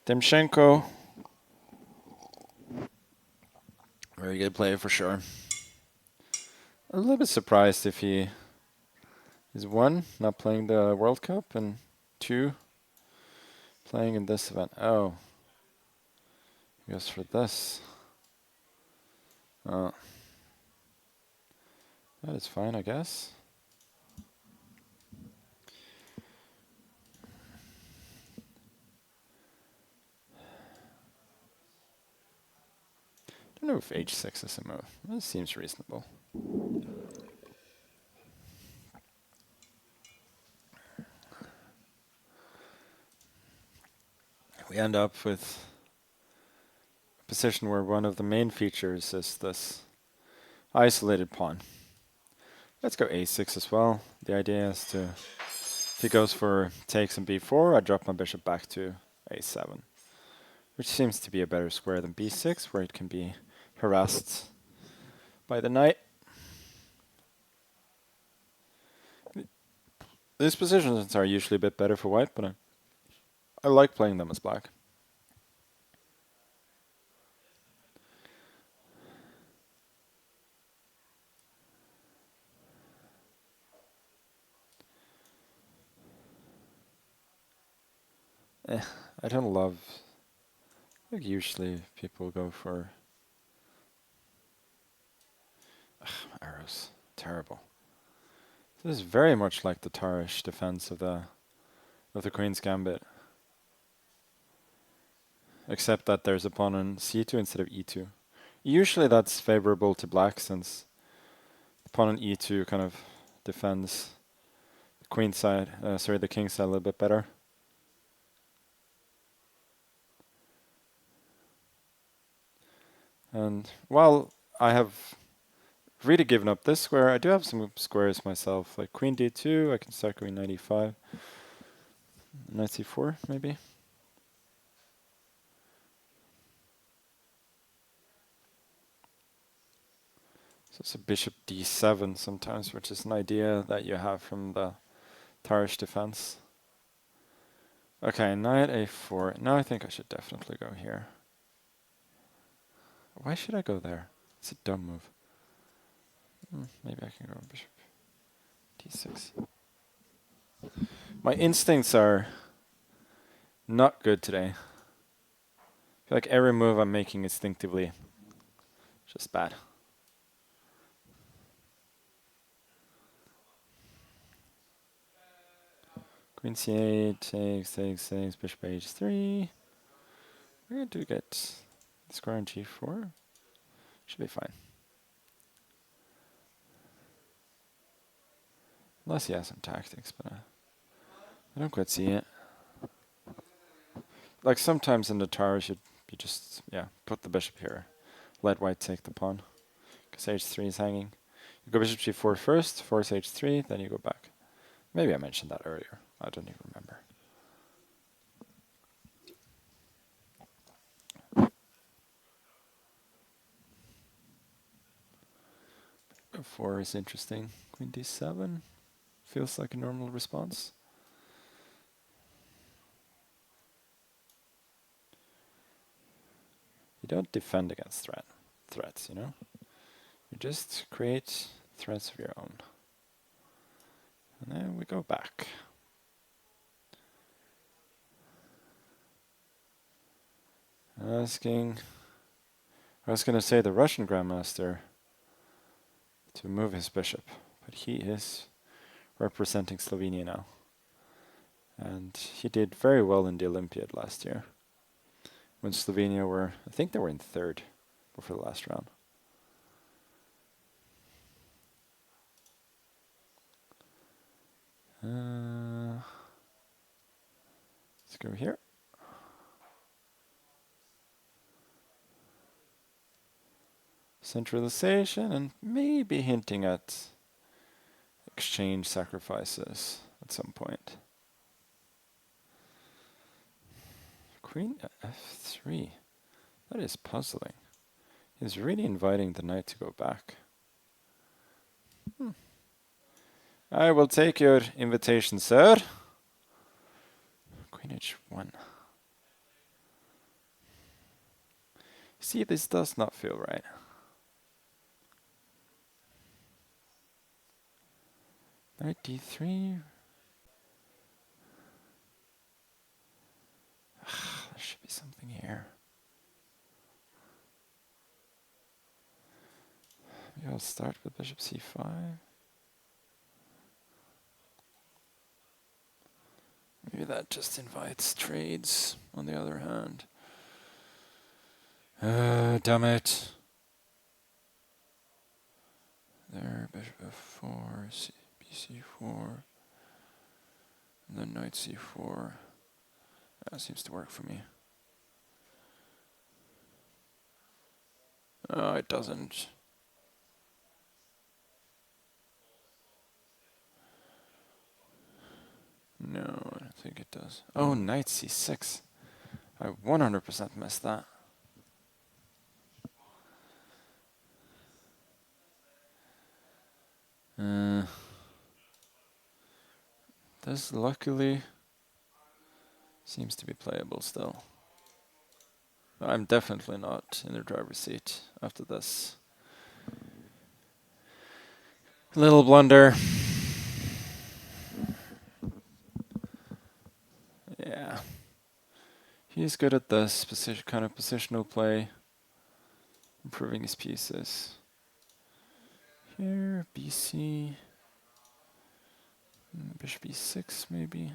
Demchenko. Very good player for sure. A little bit surprised if he is one, not playing the World Cup, and two, playing in this event. Oh, he goes for this. Oh, that is fine, I guess. I don't know if h6 is a move. This seems reasonable. We end up with a position where one of the main features is this isolated pawn. Let's go a6 as well. The idea is to, if he goes for takes and b4, I drop my bishop back to a7, which seems to be a better square than b6, where it can be harassed by the knight. These positions are usually a bit better for white, but I like playing them as black. I don't love, like usually people go for arrows. Terrible. This is very much like the Tarrasch defense of the Queen's Gambit. Except that there's a pawn on c2 instead of e2. Usually that's favorable to black, since the pawn on e2 kind of defends the queen side, the king side a little bit better. And while I have really given up this square, I do have some squares myself, like queen d2, I can start going knight e5, knight c4 maybe. So it's a bishop d7 sometimes, which is an idea that you have from the Tarrasch defense. Okay, knight a4. Now I think I should definitely go here. Why should I go there? It's a dumb move. Maybe I can go bishop d6. My instincts are not good today. I feel like every move I'm making instinctively is just bad. Queen c8, takes, bishop h3. We're going to get the square on g4. Should be fine. Unless he has some tactics, but I don't quite see it. Like sometimes in the Tarrasch, you just, put the bishop here. Let white take the pawn, because h3 is hanging. You go bishop g4 first, force h3, then you go back. Maybe I mentioned that earlier. I don't even remember. F4 is interesting. Queen d7 feels like a normal response. You don't defend against threats, you know? You just create threats of your own. And then we go back. Asking, I was going to say the Russian Grandmaster to move his bishop, but he is representing Slovenia now. And he did very well in the Olympiad last year, when Slovenia were, I think they were in third before the last round. Let's go here. Centralization, and maybe hinting at exchange sacrifices at some point. Queen f3. That is puzzling. He's really inviting the knight to go back. I will take your invitation, sir. Queen h1. See, this does not feel right. Knight d3. There should be something here. Maybe I'll start with bishop c5. Maybe that just invites trades on the other hand. Damn it. There, bishop f4, bc4, and then knight c4. That seems to work for me. Oh, it doesn't. No, I don't think it does. Oh, knight c6. I 100% missed that. This luckily seems to be playable still. I'm definitely not in the driver's seat after this little blunder. Yeah. He's good at this kind of positional play, improving his pieces. Here, BC, bishop e6 maybe.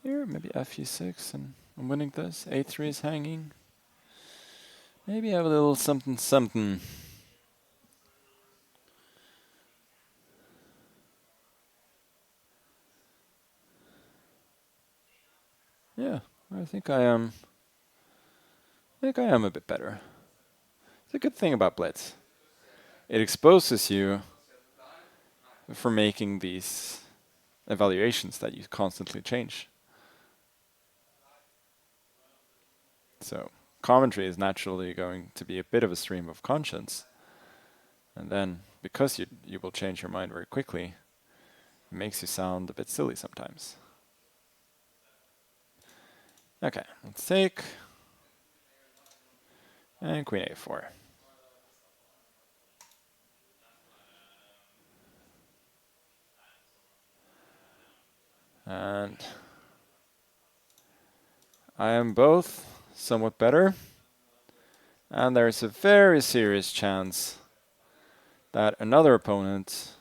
Here, maybe fe6, and I'm winning this. a3 is hanging. Maybe have a little something something. Yeah, I think I am. I think I am a bit better. It's a good thing about Blitz. It exposes you for making these evaluations that you constantly change. So commentary is naturally going to be a bit of a stream of conscience. And then, because you will change your mind very quickly, it makes you sound a bit silly sometimes. Okay, let's take. And queen a4. And I am both somewhat better. And there's a very serious chance that another opponent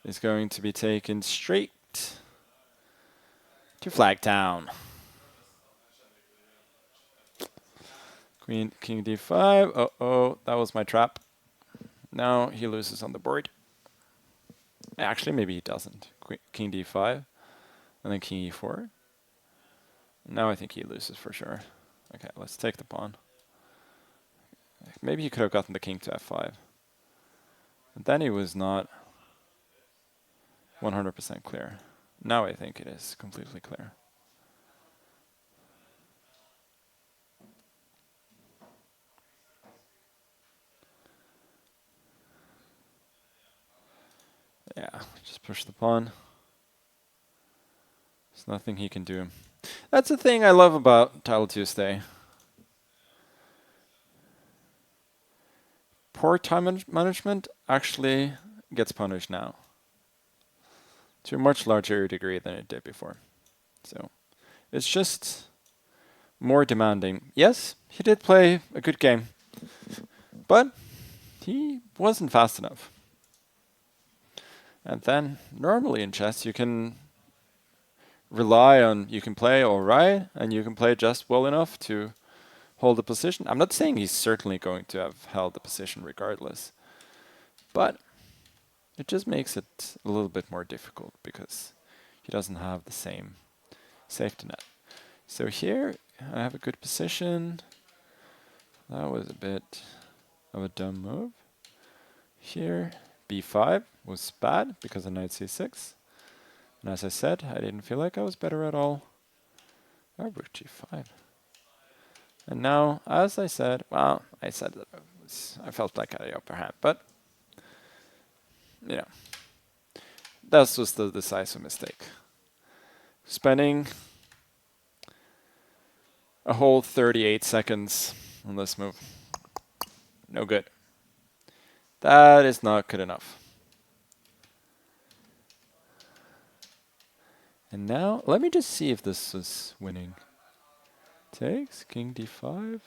is going to be taken straight to Flagtown. Queen, king d5. Uh-oh, that was my trap. Now he loses on the board. Actually, maybe he doesn't. King d5, and then king e4. Now I think he loses for sure. Okay, let's take the pawn. Maybe he could have gotten the king to f5. And then he was not 100% clear. Now I think it is completely clear. Yeah, just push the pawn. There's nothing he can do. That's the thing I love about Title Tuesday. Poor time management actually gets punished now. To a much larger degree than it did before. So it's just more demanding. Yes, he did play a good game, but he wasn't fast enough. And then normally in chess you can rely on, you can play all right, and you can play just well enough to hold the position. I'm not saying he's certainly going to have held the position regardless, but it just makes it a little bit more difficult because he doesn't have the same safety net. So here I have a good position. That was a bit of a dumb move. Here b5 was bad because of knight c6. And as I said, I didn't feel like I was better at all. Oh, rook g5. And now, as I said, well, I said that I felt like I had the upper hand, but you know, that was the decisive mistake. Spending a whole 38 seconds on this move. No good. That is not good enough. And now, let me just see if this is winning. Takes, king d5.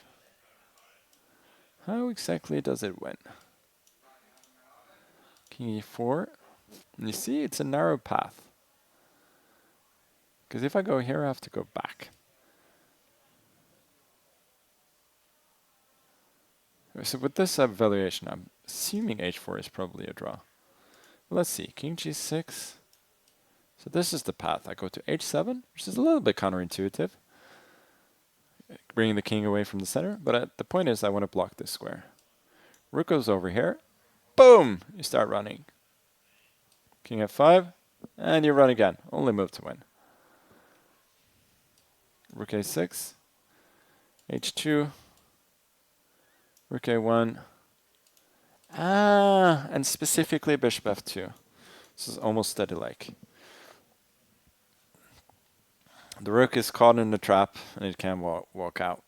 How exactly does it win? King e4. And you see, it's a narrow path. Because if I go here, I have to go back. So with this evaluation, I'm assuming h4 is probably a draw. Let's see, king g6. So this is the path. I go to h7, which is a little bit counterintuitive, bringing the king away from the center. But the point is I want to block this square. Rook goes over here. Boom! You start running. King f5, and you run again. Only move to win. Rook a6, h2, rook a1, and specifically bishop f2. This is almost steady-like. The rook is caught in the trap, and it can walk out.